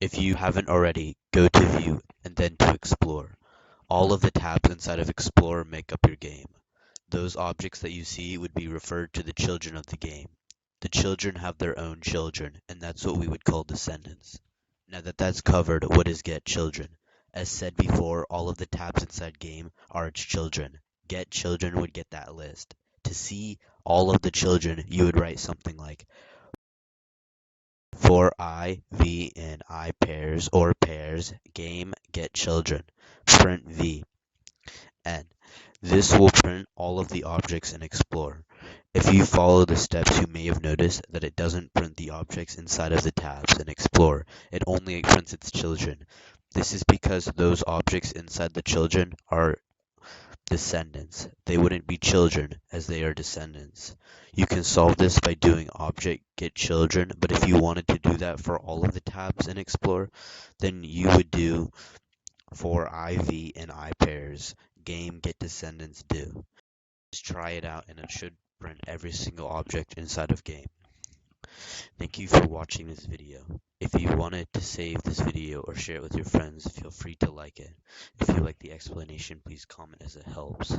If you haven't already, go to View and then to Explore. All of the tabs inside of Explore make up your game. Those objects that you see would be referred to the children of the game. The children have their own children, and that's what we would call descendants. Now that that's covered, what is GetChildren? As said before, all of the tabs inside game are its children. GetChildren would get that list. To see all of the children, you would write something like for I, V, and I pairs or pairs, game GetChildren, print V, N. This will print all of the objects in Explorer. If you follow the steps, you may have noticed that it doesn't print the objects inside of the tabs in Explorer. It only prints its children. This is because those objects inside the children are descendants. They wouldn't be children as they are descendants. You can solve this by doing object get children, but if you wanted to do that for all of the tabs in Explorer, then you would do for IV and I pairs game get descendants do. Just try it out and it should print every single object inside of game. Thank you for watching this video. If you wanted to save this video or share it with your friends, feel free to like it. If you like the explanation, please comment as it helps.